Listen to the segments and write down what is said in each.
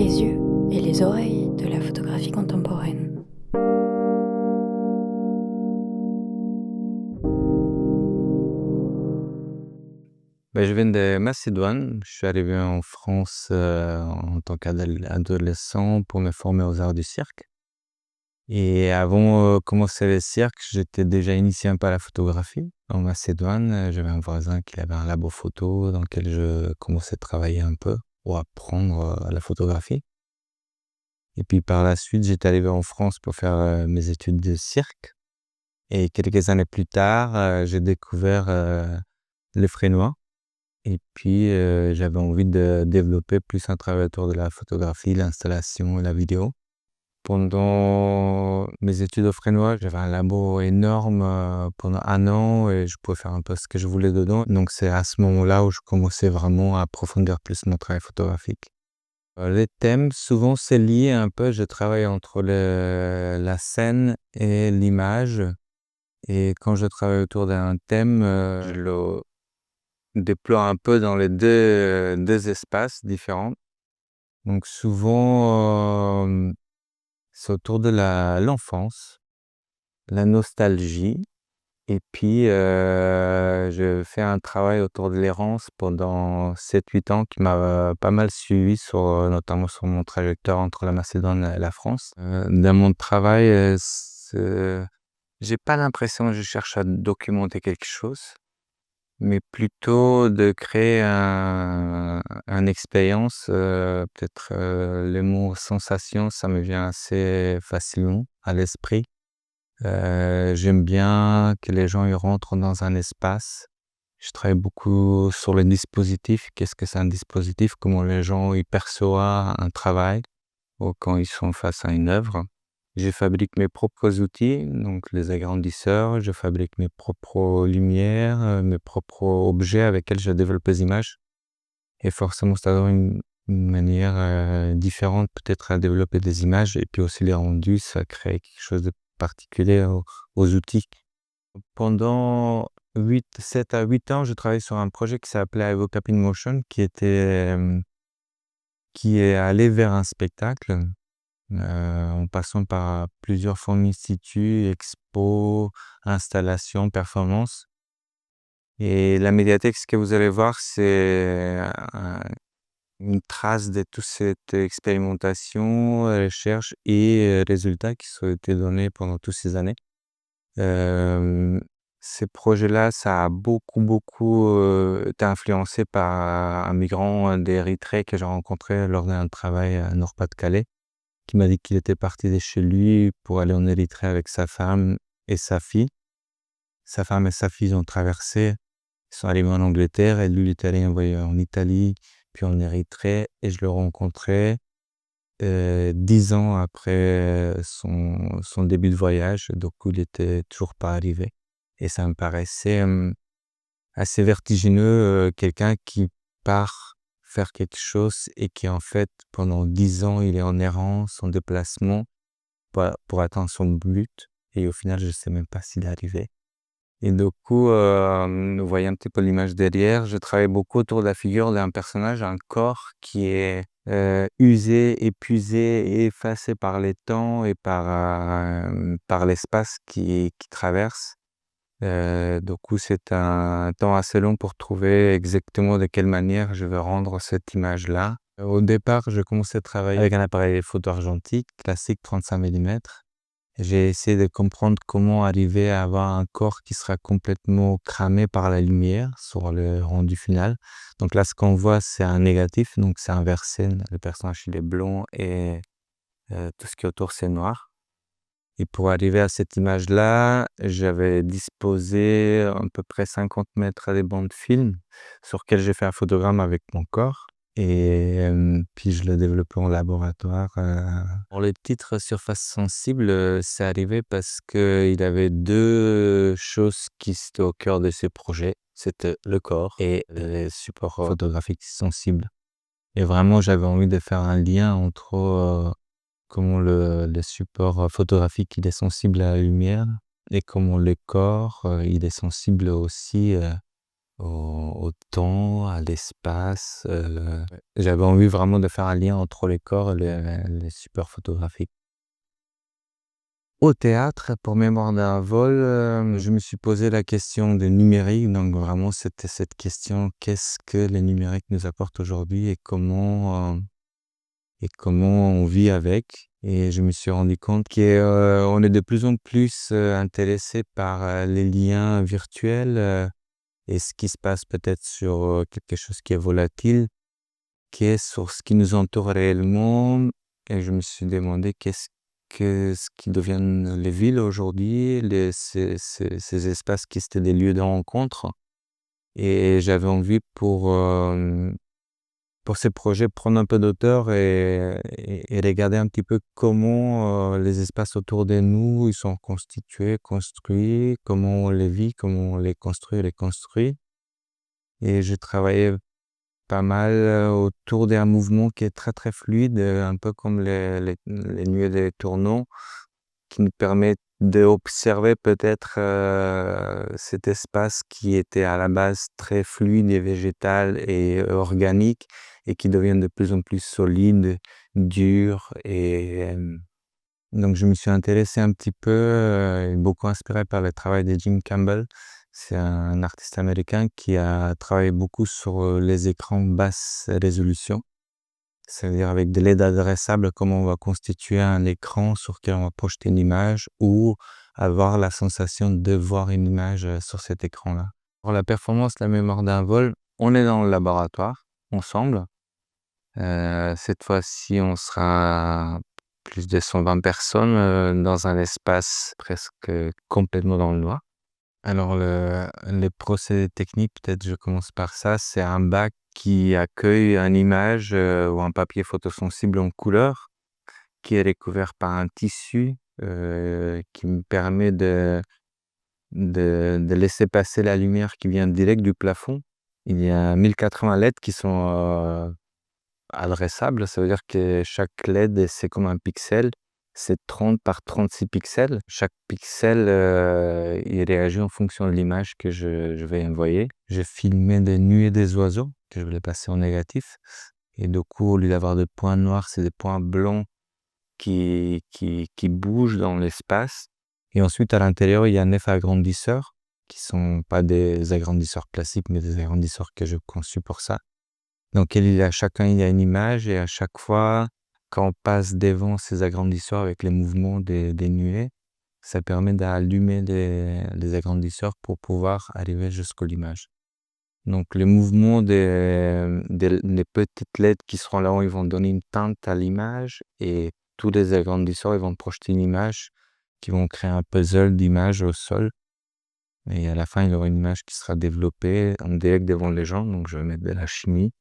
les yeux et les oreilles de la photographie contemporaine. Je viens de Macédoine. Je suis arrivé en France, en tant qu'adolescent pour me former aux arts du cirque et avant, commencer le cirque, j'étais déjà initié un peu à la photographie. En Macédoine, j'avais un voisin qui avait un labo photo dans lequel je commençais à travailler un peu pour apprendre, la photographie et puis par la suite, j'étais arrivé en France pour faire, mes études de cirque et quelques années plus tard, j'ai découvert, le frénois. Et puis, j'avais envie de développer plus un travail autour de la photographie, l'installation et la vidéo. Pendant mes études au Fresnoy, j'avais un labo énorme, pendant 1 an et je pouvais faire un peu ce que je voulais dedans. Donc c'est à ce moment-là où je commençais vraiment à approfondir plus mon travail photographique. Les thèmes, souvent c'est lié un peu, je travaille entre la scène et l'image et quand je travaille autour d'un thème, je le déploie un peu dans les deux espaces différents. Donc souvent, c'est autour de l'enfance, la nostalgie et puis, je fais un travail autour de l'errance pendant 7-8 ans qui m'a, pas mal suivi sur, notamment sur mon trajectoire entre la Macédoine et la France. Dans mon travail, j'ai pas l'impression que je cherche à documenter quelque chose. Mais plutôt de créer un expérience, peut-être, le mot sensation, ça me vient assez facilement à l'esprit. J'aime bien que les gens, ils rentrent dans un espace. Je travaille beaucoup sur le dispositif. Qu'est-ce que c'est un dispositif? Comment les gens, ils perçoivent un travail ou quand ils sont face à une œuvre. Je fabrique mes propres outils, donc les agrandisseurs, je fabrique mes propres lumières, mes propres objets avec lesquels je développe les images et forcément ça donne une manière, différente peut-être à développer des images et puis aussi les rendus, ça crée quelque chose de particulier aux outils. Pendant 7 à 8 ans, je travaillais sur un projet qui s'appelait Evocap in Motion qui est allé vers un spectacle. En passant par plusieurs formes instituts, expos, installations, performances et la médiathèque, ce que vous allez voir, c'est une trace de toute cette expérimentation, recherche et résultats qui ont été donnés pendant toutes ces années. Ces projets-là, ça a beaucoup, été influencé par un migrant d'Érythrée que j'ai rencontré lors d'un travail à Nord-Pas-de-Calais. Qui m'a dit qu'il était parti de chez lui pour aller en Érythrée avec sa femme et sa fille. Sa femme et sa fille ont traversé, ils sont arrivés en Angleterre et lui, il est allé envoyer en Italie, puis en Érythrée et je l'ai rencontré 10 ans après son début de voyage, donc il était toujours pas arrivé et ça me paraissait, assez vertigineux, quelqu'un qui part faire quelque chose et qui en fait pendant 10 ans il est en errance, en déplacement pour atteindre son but et au final je sais même pas s'il est arrivé et du coup, vous voyez un petit peu l'image derrière, je travaille beaucoup autour de la figure d'un personnage, un corps qui est, usé, épuisé et effacé par les temps et par l'espace qui traverse. Du coup, c'est un temps assez long pour trouver exactement de quelle manière je vais rendre cette image-là. Au départ, je commençais à travailler avec un appareil photo argentique classique 35 millimètres. J'ai essayé de comprendre comment arriver à avoir un corps qui sera complètement cramé par la lumière sur le rendu final. Donc là, ce qu'on voit, c'est un négatif, donc c'est inversé. Le personnage, il est blanc et tout ce qui est autour, c'est noir. Et pour arriver à cette image-là, j'avais disposé à peu près 50 mètres à des bancs de film sur lesquels j'ai fait un photogramme avec mon corps et puis je l'ai développé en laboratoire. Pour le titre Surface sensible, c'est arrivé parce qu'il avait 2 choses qui étaient au cœur de ce projet. C'était le corps et les supports photographiques sensibles et vraiment j'avais envie de faire un lien entre, comment le support, photographique, il est sensible à la lumière et comment le corps, il est sensible aussi, au temps, à l'espace. J'avais envie vraiment de faire un lien entre les corps et les supports photographiques. Au théâtre, pour Mémoire d'un vol, je me suis posé la question du numérique. Donc vraiment, c'était cette question: qu'est-ce que le numérique nous apporte aujourd'hui et comment on vit avec? Et je me suis rendu compte qu'on est de plus en plus intéressé par les liens virtuels et ce qui se passe peut-être sur quelque chose qui est volatile, qui est sur ce qui nous entoure réellement. Et je me suis demandé ce qui deviennent les villes aujourd'hui, ces espaces qui étaient des lieux de rencontre. Et j'avais envie pour ces projets, prendre un peu d'auteur et regarder un petit peu comment les espaces autour de nous ils sont constitués, construits, comment on les vit, comment on les construit et les construit. Et je travaillais pas mal autour d'un mouvement qui est très très fluide, un peu comme les nuées des tourneaux, qui nous permet d'observer peut-être cet espace qui était à la base très fluide et végétal et organique et qui devient de plus en plus solide, dur. Et donc je me suis intéressé un petit peu et beaucoup inspiré par le travail de Jim Campbell. C'est un artiste américain qui a travaillé beaucoup sur les écrans basse résolution. C'est-à-dire avec de LED adressable, comment on va constituer un écran sur lequel on va projeter une image ou avoir la sensation de voir une image sur cet écran-là. Pour la performance, la mémoire d'un vol, on est dans le laboratoire ensemble. Cette fois-ci, on sera plus de 120 personnes dans un espace presque complètement dans le noir. Alors, les procédés techniques, peut-être je commence par ça. C'est un bac qui accueille une image ou un papier photosensible en couleur qui est recouvert par un tissu qui me permet de laisser passer la lumière qui vient direct du plafond. Il y a 1080 LED qui sont adressables. Ça veut dire que chaque LED, c'est comme un pixel. C'est 30 par 36 pixels. Chaque pixel, il réagit en fonction de l'image que je vais envoyer. J'ai filmé des nuées des oiseaux que je voulais passer en négatif. Et du coup, au lieu d'avoir des points noirs, c'est des points blancs qui bougent dans l'espace. Et ensuite, à l'intérieur, il y a 9 agrandisseurs qui sont pas des agrandisseurs classiques, mais des agrandisseurs que je conçus pour ça. Donc, chacun, il y a une image et à chaque fois, quand on passe devant ces agrandisseurs avec les mouvements des nuées, ça permet d'allumer les agrandisseurs pour pouvoir arriver jusqu'à l'image. Donc, les mouvements des petites LED qui seront là, ils vont donner une teinte à l'image et tous les agrandisseurs, ils vont projeter une image qui vont créer un puzzle d'images au sol. Et à la fin, il y aura une image qui sera développée en direct devant les gens. Donc, je vais mettre de la chimie.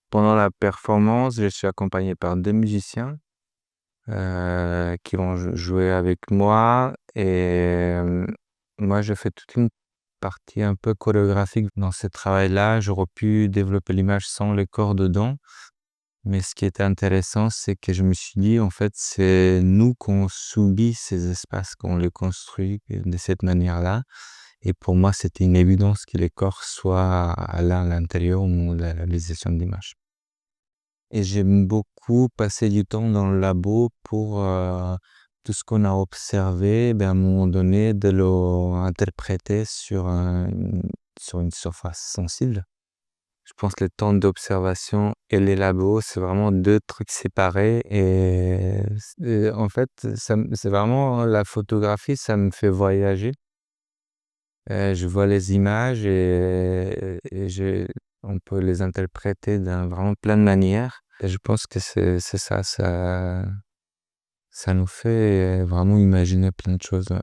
Pendant la performance, je suis accompagné par 2 musiciens qui vont jouer avec moi et moi, je fais toute une partie un peu chorégraphique dans ce travail-là. J'aurais pu développer l'image sans les corps dedans, mais ce qui était intéressant, c'est que je me suis dit, en fait, c'est nous qu'on subit ces espaces, qu'on les construit de cette manière-là. Et pour moi, c'était une évidence que les corps soient là à l'intérieur ou la réalisation de l'image. Et j'aime beaucoup passer du temps dans le labo pour tout ce qu'on a observé, à un moment donné, de l'interpréter sur une surface sensible. Je pense que le temps d'observation et les labos, c'est vraiment 2 trucs séparés et en fait, c'est vraiment la photographie, ça me fait voyager. Je vois les images et on peut les interpréter dans vraiment plein de manières et je pense que c'est ça nous fait vraiment imaginer plein de choses, ouais.